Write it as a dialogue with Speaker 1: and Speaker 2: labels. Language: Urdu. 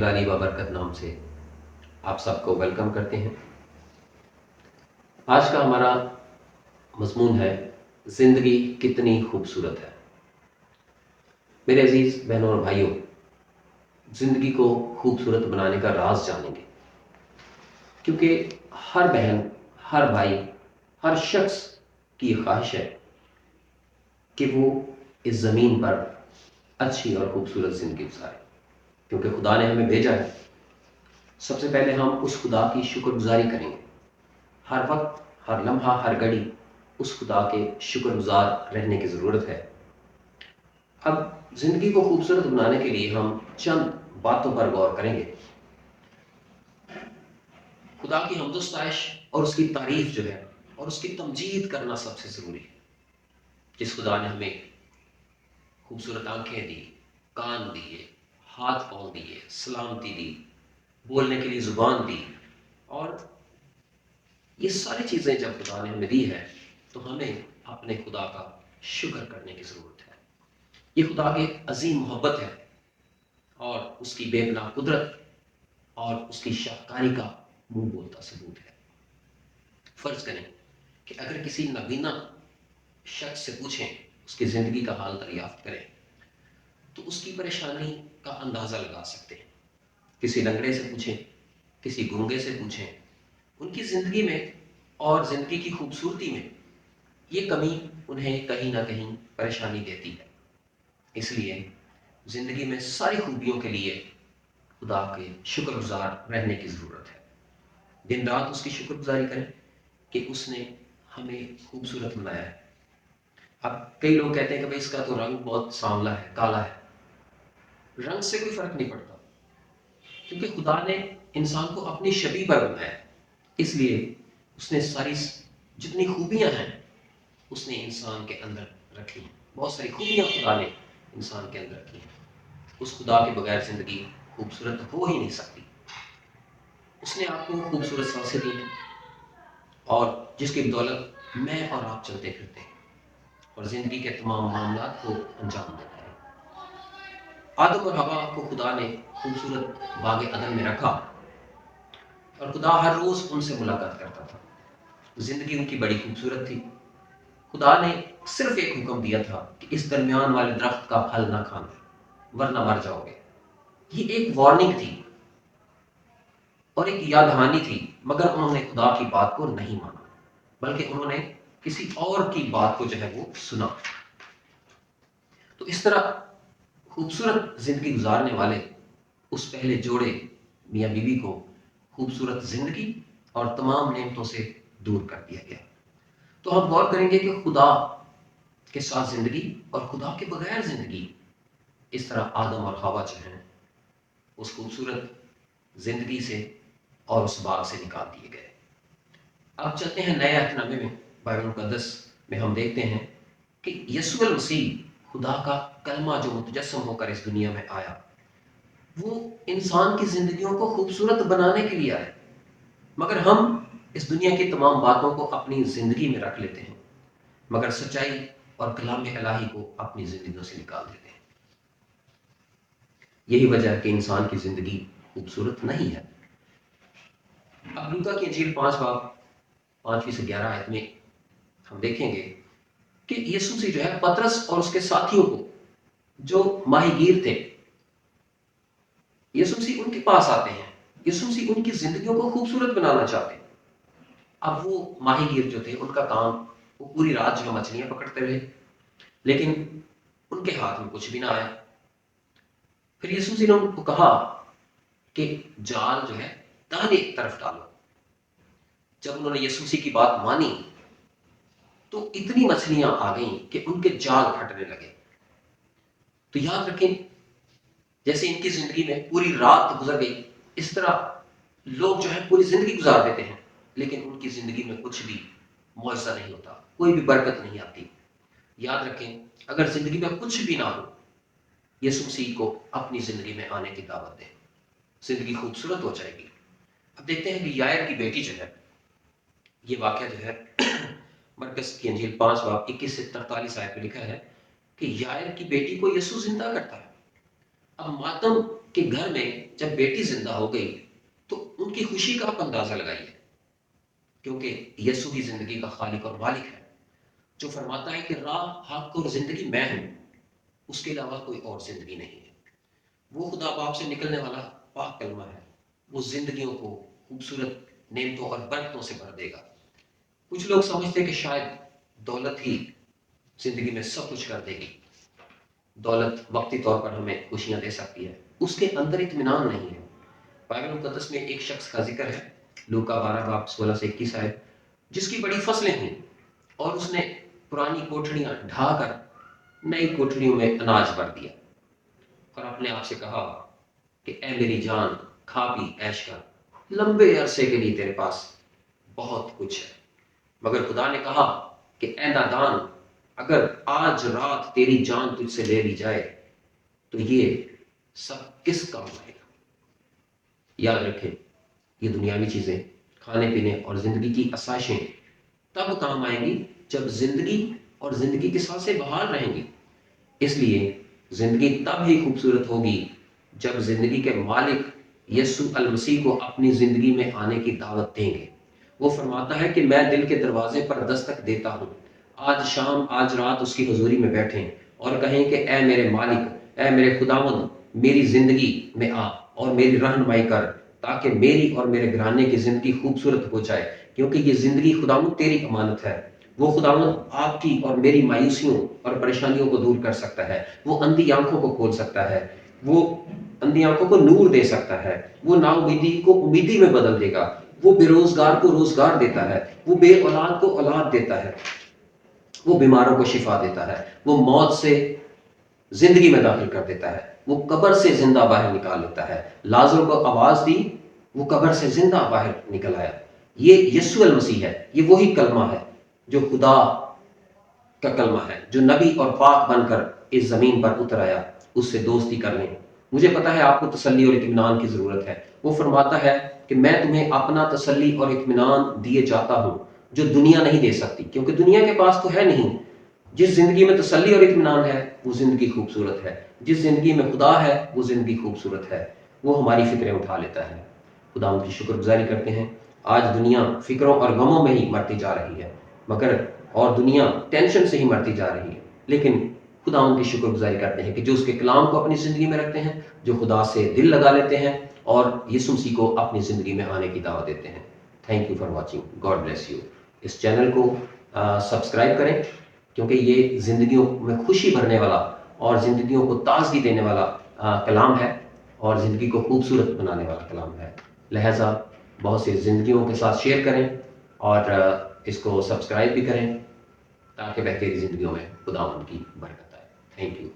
Speaker 1: جلالی بابرکت نام سے آپ سب کو ویلکم کرتے ہیں۔ آج کا ہمارا مضمون ہے زندگی کتنی خوبصورت ہے۔ میرے عزیز بہنوں اور بھائیوں، زندگی کو خوبصورت بنانے کا راز جانیں گے، کیونکہ ہر بہن، ہر بھائی، ہر شخص کی یہ خواہش ہے کہ وہ اس زمین پر اچھی اور خوبصورت زندگی گزارے، کیونکہ خدا نے ہمیں بھیجا ہے۔ سب سے پہلے ہم اس خدا کی شکر گزاری کریں گے، ہر وقت، ہر لمحہ، ہر گھڑی اس خدا کے شکر گزار رہنے کی ضرورت ہے۔ اب زندگی کو خوبصورت بنانے کے لیے ہم چند باتوں پر غور کریں گے۔ خدا کی حمد و ستائش اور اس کی تعریف جو ہے اور اس کی تمجید کرنا سب سے ضروری ہے۔ جس خدا نے ہمیں خوبصورت آنکھیں دی، کان دیے، ہاتھ پاؤں دیے، سلامتی دی، بولنے کے لیے زبان دی، اور یہ ساری چیزیں جب خدا نے ہمیں دی ہے تو ہمیں اپنے خدا کا شکر کرنے کی ضرورت ہے۔ یہ خدا کی عظیم محبت ہے اور اس کی بے پناہ قدرت اور اس کی شاہکاری کا منہ بولتا ثبوت ہے۔ فرض کریں کہ اگر کسی نابینا شخص سے پوچھیں، اس کی زندگی کا حال دریافت کریں، تو اس کی پریشانی کا اندازہ لگا سکتے ہیں۔ کسی لنگڑے سے پوچھیں، کسی گونگے سے پوچھیں، ان کی زندگی میں اور زندگی کی خوبصورتی میں یہ کمی انہیں کہیں نہ کہیں پریشانی دیتی ہے۔ اس لیے زندگی میں ساری خوبیوں کے لیے خدا کے شکر گزار رہنے کی ضرورت ہے۔ دن رات اس کی شکر گزاری کریں کہ اس نے ہمیں خوبصورت بنایا ہے۔ اب کئی لوگ کہتے ہیں کہ بھائی اس کا تو رنگ بہت سانولا ہے، کالا ہے۔ رنگ سے کوئی فرق نہیں پڑتا، کیونکہ خدا نے انسان کو اپنی شبیہ پر بنایا ہے۔ اس لیے اس نے ساری جتنی خوبیاں ہیں اس نے انسان کے اندر رکھی ہیں۔ بہت ساری خوبیاں خدا نے انسان کے اندر رکھی ہیں۔ اس خدا کے بغیر زندگی خوبصورت ہو ہی نہیں سکتی۔ اس نے آپ کو خوبصورت سانسیں دی ہیں، اور جس کی بدولت میں اور آپ چلتے پھرتے ہیں اور زندگی کے تمام معاملات کو انجام دیتے ہیں۔ آدم اور حوا کو خدا نے خوبصورت باغ عدن میں رکھا، اور خدا ہر روز ان سے ملاقات کرتا تھا۔ زندگی ان کی بڑی خوبصورت تھی۔ خدا نے صرف ایک حکم دیا تھا کہ اس درمیان والے درخت کا پھل نہ کھانا ورنہ مر جاؤ گے۔ یہ ایک وارننگ تھی اور ایک یاد دہانی تھی، مگر انہوں نے خدا کی بات کو نہیں مانا، بلکہ انہوں نے کسی اور کی بات کو جو ہے وہ سنا۔ تو اس طرح خوبصورت زندگی گزارنے والے اس پہلے جوڑے میاں بیوی کو خوبصورت زندگی اور تمام نعمتوں سے دور کر دیا گیا۔ تو ہم غور کریں گے کہ خدا کے ساتھ زندگی اور خدا کے بغیر زندگی اس طرح آدم اور حوا جو ہیں اس خوبصورت زندگی سے اور اس باغ سے نکال دیے گئے۔ اب چلتے ہیں نئے عہد نامے میں، بائبل مقدس میں ہم دیکھتے ہیں کہ یسوع المسیح خدا کا کلمہ جو متجسم ہو کر اس دنیا میں آیا، وہ انسان کی زندگیوں کو خوبصورت بنانے کے لیے آیا، مگر ہم اس دنیا کی تمام باتوں کو اپنی زندگی میں رکھ لیتے ہیں، مگر سچائی اور کلام الہی کو اپنی زندگیوں سے نکال دیتے ہیں۔ یہی وجہ ہے کہ انسان کی زندگی خوبصورت نہیں ہے۔ اب لوکا کی انجیل 5 باب 5 سے 11 آیت میں ہم دیکھیں گے کہ یسوع مسیح جو ہے پطرس اور اس کے ساتھیوں کو جو ماہی گیر تھے، یسوع مسیح ان کے پاس آتے ہیں۔ یسوع مسیح ان کی زندگیوں کو خوبصورت بنانا چاہتے ہیں۔ اب وہ ماہی گیر جو تھے، ان کا کام وہ پوری رات جو ہے مچھلیاں پکڑتے رہے، لیکن ان کے ہاتھ میں کچھ بھی نہ آیا۔ پھر یسوع مسیح نے ان کو کہا کہ جال جو ہے داہنے طرف ڈالو۔ جب انہوں نے یسوع مسیح کی بات مانی تو اتنی مچھلیاں آ گئیں کہ ان کے جال پھٹنے لگے۔ تو یاد رکھیں، جیسے ان کی زندگی میں پوری رات گزر گئی، اس طرح لوگ جو ہے پوری زندگی گزار دیتے ہیں، لیکن ان کی زندگی میں کچھ بھی معجزہ نہیں ہوتا، کوئی بھی برکت نہیں آتی۔ یاد رکھیں، اگر زندگی میں کچھ بھی نہ ہو، یسوع مسیح کو اپنی زندگی میں آنے کی دعوت دیں، زندگی خوبصورت ہو جائے گی۔ اب دیکھتے ہیں کہ یائر کی بیٹی جو ہے، یہ واقعہ جو ہے مرکز کی انجیل 5 باب 21 سے 43 آیت میں لکھا ہے کہ یائر کی بیٹی کو یسوع زندہ کرتا ہے۔ اب ماتم کہ گھر میں جب بیٹی زندہ ہو گئی تو ان کی خوشی کا آپ اندازہ لگائیے، کیونکہ یسوع ہی زندگی کا خالق اور مالک ہے، جو فرماتا ہے کہ راہ، حق اور زندگی میں ہوں، اس کے علاوہ کوئی اور زندگی نہیں ہے۔ وہ خدا باپ سے نکلنے والا پاک کلمہ ہے، وہ زندگیوں کو خوبصورت نعمتوں اور برکتوں سے بھر دے گا۔ کچھ لوگ سمجھتے ہیں کہ شاید دولت ہی زندگی میں سب کچھ کر دے گی، دولت وقتی طور پر ہمیں خوشیاں دے سکتی ہے، اس کے اندر اطمینان نہیں ہے۔ بائبل مقدس میں ایک شخص کا ذکر ہے، لوکا 12 باب 16 سے 21 آئے، جس کی بڑی فصلیں ہوئیں اور اس نے پرانی کوٹھڑیاں ڈھا کر نئی کوٹھڑیوں میں اناج بھر دیا، اور اپنے آپ سے کہا کہ اے میری جان، کھا پی عیش کر، لمبے عرصے کے لیے تیرے پاس بہت کچھ ہے۔ مگر خدا نے کہا کہ اے نادان، اگر آج رات تیری جان تجھ سے لے لی جائے تو یہ سب کس کام آئے گا؟ یاد رکھیں، یہ دنیاوی چیزیں، کھانے پینے اور زندگی کی آسائشیں تب کام آئیں گی جب زندگی اور زندگی کے سانسیں بحال رہیں گی۔ اس لیے زندگی تب ہی خوبصورت ہوگی جب زندگی کے مالک یسوع المسیح کو اپنی زندگی میں آنے کی دعوت دیں گے۔ وہ فرماتا ہے کہ میں دل کے دروازے پر دستک دیتا ہوں، آج شام، آج رات اس کی حضوری میں بیٹھیں اور کہیں کہ اے میرے مالک، اے میرے خداوند، میری زندگی میں آ اور میری رہنمائی کر، تاکہ میری اور میرے گھرانے کی زندگی خوبصورت ہو جائے، کیونکہ یہ زندگی خداوند تیری امانت ہے۔ وہ خداوند آپ کی اور میری مایوسیوں اور پریشانیوں کو دور کر سکتا ہے، وہ اندھی آنکھوں کو کھول سکتا ہے، وہ اندھی آنکھوں کو نور دے سکتا ہے، وہ نا امیدی کو امیدی میں بدل دے گا، وہ بے روزگار کو روزگار دیتا ہے، وہ بے اولاد کو اولاد دیتا ہے، وہ بیماروں کو شفا دیتا ہے، وہ موت سے زندگی میں داخل کر دیتا ہے، وہ قبر سے زندہ باہر نکال لیتا ہے۔ لازر کو آواز دی، وہ قبر سے زندہ باہر نکل آیا۔ یہ یسوع المسیح ہے، یہ وہی کلمہ ہے جو خدا کا کلمہ ہے، جو نبی اور پاک بن کر اس زمین پر اتر آیا۔ اس سے دوستی کر لیں۔ مجھے پتا ہے آپ کو تسلی اور اطمینان کی ضرورت ہے۔ وہ فرماتا ہے کہ میں تمہیں اپنا تسلی اور اطمینان دیے جاتا ہوں جو دنیا نہیں دے سکتی، کیونکہ دنیا کے پاس تو ہے نہیں۔ جس زندگی میں تسلی اور اطمینان ہے وہ زندگی خوبصورت ہے، جس زندگی میں خدا ہے وہ زندگی خوبصورت ہے، وہ ہماری فکریں اٹھا لیتا ہے۔ خدا ان کی شکر گزاری کرتے ہیں۔ آج دنیا فکروں اور غموں میں ہی مرتی جا رہی ہے، مگر اور دنیا ٹینشن سے ہی مرتی جا رہی ہے، لیکن خدا ان کی شکر گزاری کرتے ہیں کہ جو اس کے کلام کو اپنی زندگی میں رکھتے ہیں، جو خدا سے دل لگا لیتے ہیں اور یسوع مسیح کو اپنی زندگی میں آنے کی دعوت دیتے ہیں۔ Thank you for watching, God bless you. اس چینل کو سبسکرائب کریں، کیونکہ یہ زندگیوں میں خوشی بھرنے والا اور زندگیوں کو تازگی دینے والا کلام ہے، اور زندگی کو خوبصورت بنانے والا کلام ہے۔ لہٰذا بہت سی زندگیوں کے ساتھ شیئر کریں اور اس کو سبسکرائب بھی کریں، تاکہ بہتری زندگیوں میں خدا ان کی برکت آئے۔ Thank you.